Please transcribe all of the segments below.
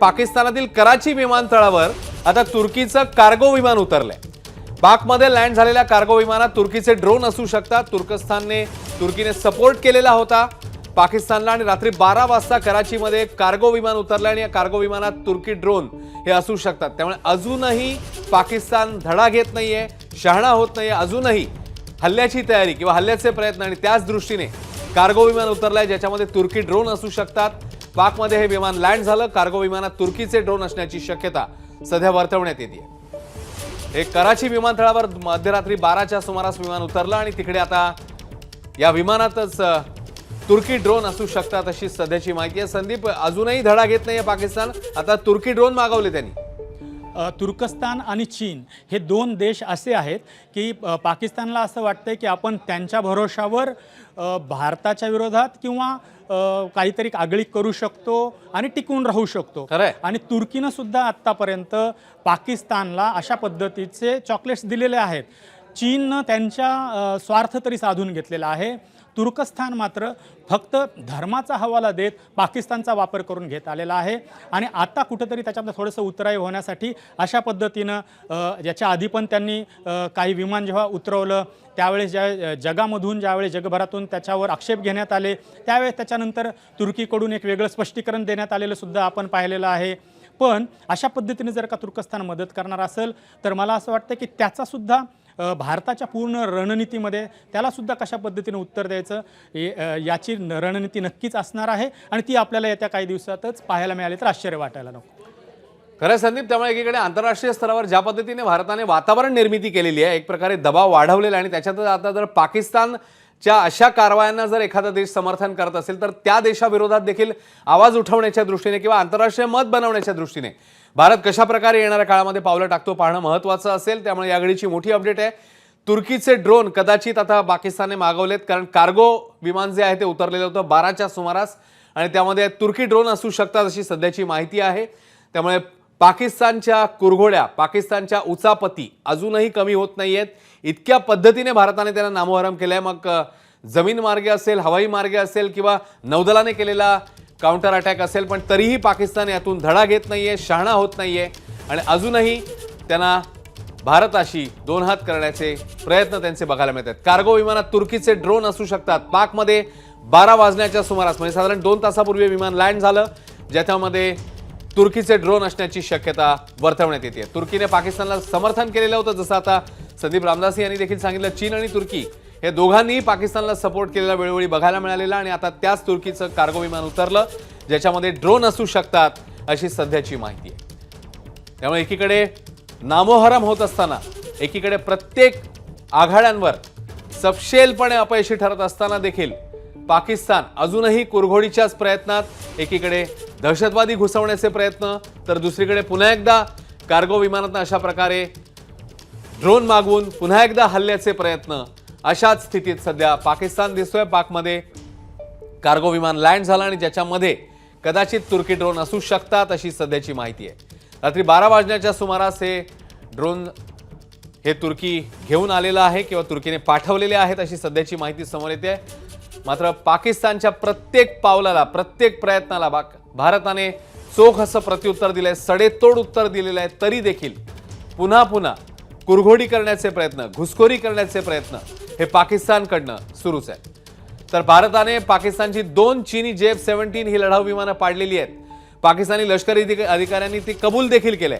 पाकिस्तानातील कराची विमानतळावर आता तुर्कीचं कार्गो विमान उतरलंय। पाकमध्ये लँड झालेल्या कार्गो विमानात तुर्कीचे ड्रोन असू शकतात। तुर्कीने सपोर्ट केलेला होता पाकिस्तानला आणि रात्री 12 वाजता कराचीमध्ये कार्गो विमान उतरलं आणि या कार्गो विमानात तुर्की ड्रोन हे असू शकतात। त्यामुळे अजूनही पाकिस्तान धडा घेत नाहीये, शहाणा होत नाहीये, अजूनही हल्ल्याची तयारी किंवा हल्ल्याचे प्रयत्न आणि त्याच दृष्टीने कार्गो विमान उतरलंय ज्याच्यामध्ये तुर्की ड्रोन असू शकतात। पाकमध्ये हे विमान लँड झालं, कार्गो विमानात तुर्कीचे ड्रोन असण्याची शक्यता सध्या वर्तवण्यात येते। हे कराची विमानतळावर मध्यरात्री 12च्या सुमारास विमान उतरलं आणि तिकडे आता या विमानातच तुर्की ड्रोन असू शकतात अशी सध्याची माहिती आहे। संदीप, अजूनही धडा घेत नाहीये पाकिस्तान, आता तुर्की ड्रोन मागवले त्यांनी। तुर्कस्तान आणि चीन हे दोन देश असे आहेत की पाकिस्तानला असं वाटतंय की आपण त्यांच्या भरोशावर भारताच्या विरोधात किंवा काहीतरी आगळीक करू शकतो आणि टिकून राहू शकतो। आणि तुर्कीनं सुद्धा आत्तापर्यंत पाकिस्तानला अशा पद्धतीचे चॉकलेट्स दिलेले आहेत। चीननं त्यांच्या स्वार्थ तरी साधून घेतलेला आहे। तुर्कस्तान मात्र फक्त धर्माचा हवाला देत पाकिस्तानचा वापर करून घेत आलेला आहे आणि आता कुठेतरी त्याच्यामध्ये थोडंसं उतराई होण्यासाठी अशा पद्धतीनं याच्या आधी पण त्यांनी काही विमान जेव्हा उतरवलं त्यावेळेस ज्यावेळेस जगभरातून त्याच्यावर आक्षेप घेण्यात आले त्यावेळेस त्याच्यानंतर तुर्कीकडून एक वेगळं स्पष्टीकरण देण्यात आलेलं सुद्धा आपण पाहिलेलं आहे। पण अशा पद्धतीने जर का तुर्कस्तान मदत करणार असेल तर मला असं वाटतं की त्याचा सुद्धा भारताच्या पूर्ण रणनीतीमध्ये त्याला सुद्धा कशा पद्धतीने उत्तर द्यायचं याची रणनीती नक्कीच असणार आहे आणि ती आपल्याला येत्या काही दिवसातच पाहायला मिळाली तर आश्चर्य वाटायला नको। खरं संदीप, त्यामुळे एकीकडे आंतरराष्ट्रीय स्तरावर ज्या पद्धतीने भारताने वातावरण निर्मिती केलेली आहे, एक प्रकारे दबाव वाढवलेला आणि त्याच्यातच आता जर पाकिस्तानच्या अशा कारवायांना जर एखादा देश समर्थन करत असेल तर त्या देशाविरोधात देखील आवाज उठवण्याच्या दृष्टीने किंवा आंतरराष्ट्रीय मत बनवण्याच्या दृष्टीने भारत कशा प्रकारे येणाऱ्या काळामध्ये पावलं टाकतो पाहणं महत्त्वाचं असेल। त्यामुळे या घडीची मोठी अपडेट आहे, तुर्कीचे ड्रोन कदाचित आता पाकिस्तानने मागवलेत, कारण कार्गो विमान जे आहे ते उतरलेलं होतं 12च्या सुमारास आणि त्यामध्ये तुर्की ड्रोन असू शकतात अशी सध्याची माहिती आहे। त्यामुळे पाकिस्तानच्या कुरघोड्या, पाकिस्तानच्या उचापती अजूनही कमी होत नाहीयेत। इतक्या पद्धतीने भारताने त्यांना नामोहरम केलंय, मग जमीन मार्गे असेल, हवाई मार्गे असेल किंवा नौदलाने केलेला काउंटर अटॅक असेल, पण तरीही पाकिस्तान यातून धडा घेत नाहीये, शहाणा होत नाहीये आणि अजूनही त्यांना भारताशी दोन हात करण्याचे प्रयत्न त्यांचे बघायला मिळतात। कार्गो विमानात तुर्कीचे ड्रोन असू शकतात। पाकमध्ये 12 वाजण्याच्या सुमारास म्हणजे साधारण 2 तासापूर्वी विमान लँड झालं ज्याच्यामध्ये तुर्कीचे ड्रोन असण्याची शक्यता वर्तवण्यात येते। तुर्कीने पाकिस्तानला समर्थन केलेलं होतं, जसं आता संदीप रामदासी यांनी देखील सांगितलं। चीन आणि तुर्की हे दोघांनीही पाकिस्तानला सपोर्ट केलेला वेळोवेळी बघायला मिळालेला आणि आता त्याच तुर्कीचं कार्गो विमान उतरलं ज्याच्यामध्ये ड्रोन असू शकतात अशी सध्याची माहिती आहे। त्यामुळे एकीकडे नामोहरम होत असताना, एकीकडे प्रत्येक आघाड्यांवर सपशेलपणे अपयशी ठरत असताना देखील पाकिस्तान अजूनही कुरघोडीच्याच प्रयत्नात, एकीकडे दहशतवादी घुसवण्याचे प्रयत्न तर दुसरीकडे पुन्हा एकदा कार्गो विमानातून अशा प्रकारे ड्रोन मागवून पुन्हा एकदा हल्ल्याचे प्रयत्न, अशाच स्थितीत सध्या पाकिस्तान दिसतोय। पाकमध्ये कार्गो विमान लँड झालं आणि ज्याच्यामध्ये कदाचित तुर्की ड्रोन असू शकतात अशी सध्याची माहिती आहे। रात्री 12 वाजण्याच्या सुमारास हे ड्रोन हे तुर्की घेऊन आलेलं आहे किंवा तुर्कीने पाठवलेले आहेत अशी सध्याची माहिती समोर येते। मात्र पाकिस्तानच्या प्रत्येक पावलाला, प्रत्येक प्रयत्नाला भारताने चोख असं प्रत्युत्तर दिलंय, सडेतोड उत्तर दिलेलं आहे, तरी देखील पुन्हा पुन्हा कुरघोडी करण्याचे प्रयत्न, घुसखोरी करण्याचे प्रयत्न हे पाकिस्तानकडनं सुरूच आहे। तर भारताने पाकिस्तानची 2 चीनी JF-17 ही लढाऊ विमानं पाडलेली आहेत। पाकिस्तानी लष्करी अधिकाऱ्यांनी ती कबूल देखील केलंय।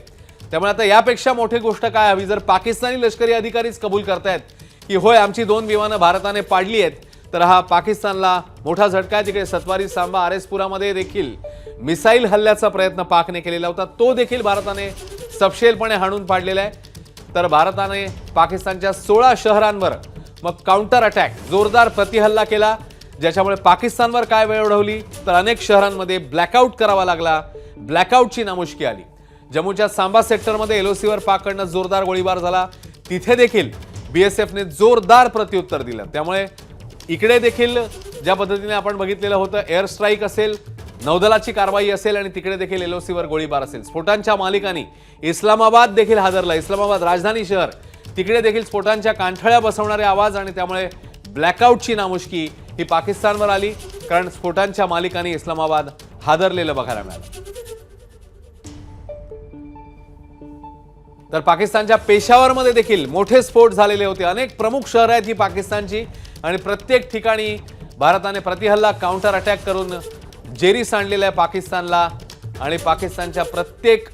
त्यामुळे आता यापेक्षा मोठी गोष्ट काय हवी, जर पाकिस्तानी लष्करी अधिकारीच कबूल करतायत की होय आमची 2 विमानं भारताने पाडली आहेत, तर हा पाकिस्तानला मोठा झटका आहे। तिकडे सत्वारी, सांबा, आरएसपुरामध्ये देखील मिसाईल हल्ल्याचा प्रयत्न पाकने केलेला होता, तो देखील भारताने सपशेलपणे हाणून पाडलेला आहे। तर भारताने पाकिस्तानच्या 16 शहरांवर मग काउंटर अटॅक, जोरदार प्रतिहल्ला केला ज्याच्यामुळे पाकिस्तानवर काय वेळ ओढवली तर अनेक शहरांमध्ये ब्लॅकआउट करावा लागला, ब्लॅकआउटची नामुष्की आली। जम्मूच्या सांबा सेक्टरमध्ये LOCवर पाककडनं जोरदार गोळीबार झाला, तिथे देखील BSFने जोरदार प्रत्युत्तर दिलं। त्यामुळे इकडे देखील ज्या पद्धतीने आपण बघितलेलं होतं, एअर स्ट्राईक असेल, नौदलाची कारवाई असेल आणि तिकडे देखील LOCवर गोळीबार असेल। स्फोटांच्या मालिकांनी इस्लामाबाद देखील हादरला, इस्लामाबाद राजधानी शहर, तिकडे देखील स्फोटांच्या कांठळ्या बसवणारे आवाज आणि त्यामुळे ब्लॅकआउटची नामुष्की ही पाकिस्तानवर आली, कारण स्फोटांच्या मालिकांनी इस्लामाबाद हादरलेलं बघायला मिळालं। तर पाकिस्तानच्या पेशावरमध्ये देखील मोठे स्फोट झालेले होते. अनेक प्रमुख शहरं आहेत ही पाकिस्तानची आणि प्रत्येक ठिकाणी भारताने प्रतिहल्ला काउंटर अटॅक करून जेरी सांडलेला आहे पाकिस्तानला आणि पाकिस्तानच्या प्रत्येक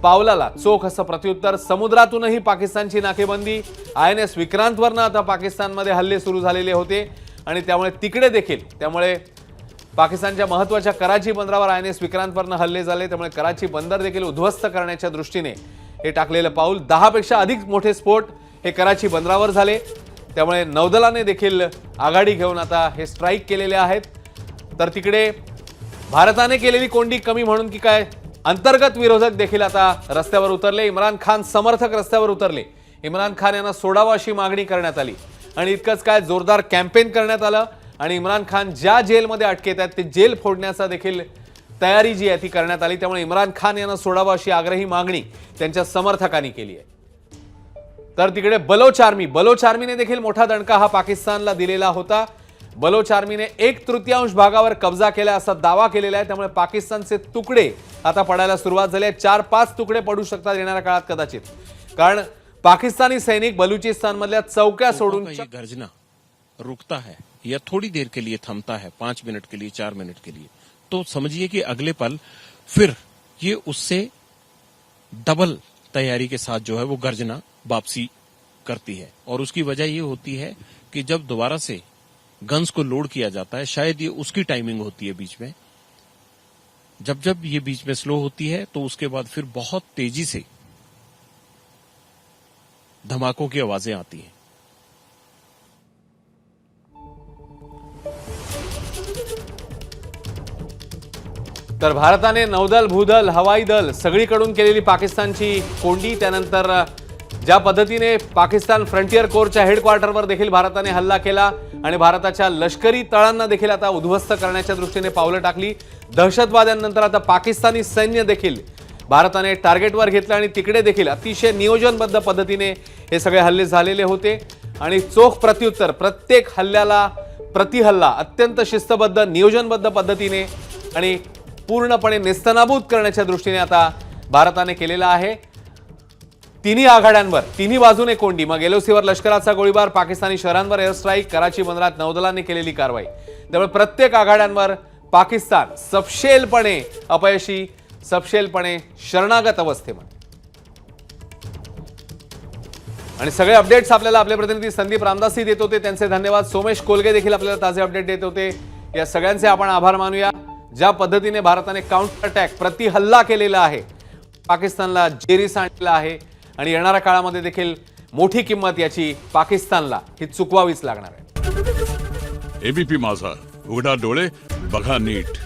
पावलाला चोख असं प्रत्युत्तर. समुद्रातूनही पाकिस्तानची नाकेबंदी. INS विक्रांतवरनं आता पाकिस्तानमध्ये हल्ले सुरू झालेले होते आणि त्यामुळे तिकडे देखील पाकिस्तानच्या महत्त्वाच्या कराची बंदरावर INS विक्रांतवरनं हल्ले झाले. त्यामुळे कराची बंदर देखील उद्ध्वस्त करण्याच्या दृष्टीने हे टाकलेलं पाऊल. 10 पेक्षा अधिक मोठे स्फोट हे कराची बंदरावर झाले. त्यामुळे नौदलाने देखील आघाडी घेऊन आता हे स्ट्राईक केलेले आहेत. तर तिकडे भारताने केलेली कोंडी कमी म्हणून की काय अंतर्गत विरोधक देखील आता रस्त्यावर उतरले. इम्रान खान समर्थक रस्त्यावर उतरले. इम्रान खान यांना सोडावं अशी मागणी करण्यात आली आणि इतकंच काय जोरदार कॅम्पेन करण्यात आलं आणि इम्रान खान ज्या जेलमध्ये अटकेत आहेत ते जेल फोडण्याचा देखील तयारी जी आहे ती करण्यात आली. त्यामुळे इम्रान खान यांना सोडावं अशी आग्रही मागणी त्यांच्या समर्थकांनी केली आहे. तर तिकडे बलोच आर्मीने देखील मोठा दणका हा पाकिस्तानला दिलेला होता. बलोच आर्मीने 1/3 भागावर कब्जा केला असा दावा केलेला आहे. त्यामुळे पाकिस्तानचे तुकडे आता पडायला सुरुवात झाली आहे. 4-5 तुकडे पडू शकतात येणाऱ्या काळात कदाचित, कारण पाकिस्तानी सैनिक बलुचिस्तानमधल्या चौक्या सोडून ये गर्जना रुकता है या थोड़ी देर के लिए थमता है, 5 मिनट के लिए, 4 मिनट के लिए, तो समझिए कि अगले पल फिर ये उससे डबल तैयारी के साथ जो है वो गर्जना वापसी करती है. और उसकी वजह ये होती है कि जब दोबारा से गन्स को लोड किया जाता है, शायद ये उसकी टाइमिंग होती है बीच में, जब ये बीच में स्लो होती है तो उसके बाद फिर बहुत तेजी से धमाकों की आवाजें आती हैं. तर भारताने नौदल, भूदल, हवाई दल सगळीकडून केलेली पाकिस्तानची कोंडी, त्यानंतर ज्या पद्धतीने पाकिस्तान फ्रंटियर कोरच्या हेडक्वार्टरवर देखील भारताने हल्ला केला आणि भारताच्या लष्करी तळांना देखील आता उद्ध्वस्त करण्याच्या दृष्टीने पावलं टाकली. दहशतवाद्यांनंतर आता पाकिस्तानी सैन्य देखील भारताने टार्गेटवर घेतलं आणि तिकडे देखील अतिशय नियोजनबद्ध पद्धतीने हे सगळे हल्ले झालेले होते आणि चोख प्रत्युत्तर प्रत्येक हल्ल्याला प्रतिहल्ला अत्यंत शिस्तबद्ध नियोजनबद्ध पद्धतीने आणि पूर्णपणे नेस्तनाबूत करण्याच्या दृष्टीने आता भारताने केलेला आहे. तिन्ही आघाड्यांवर तिन्ही बाजूने कोंडी. मग LOCवर लष्कराचा गोळीबार, पाकिस्तानी शहरांवर एअर स्ट्राईक, कराची बंदरात नौदलाने केलेली कारवाई. त्यामुळे प्रत्येक आघाड्यांवर पाकिस्तान सपशेलपणे अपयशी, सपशेलपणे शरणागत अवस्थेमध्ये. आणि सगळे अपडेट्स आपल्याला आपले प्रतिनिधी संदीप रामदासी देत होते, त्यांचे धन्यवाद. सोमेश कोलगे देखील आपल्याला ताजे अपडेट देत होते. या सगळ्यांचे आपण आभार मानूया. ज्या पद्धतीने भारताने काउंटर अटॅक प्रतिहल्ला केलेला आहे, पाकिस्तानला जेरी सांडलेला आहे आणि येणाऱ्या काळामध्ये देखील मोठी किंमत याची पाकिस्तानला ही चुकवावीच लागणार आहे. ABP माझा, उघडा डोळे बघा नीट.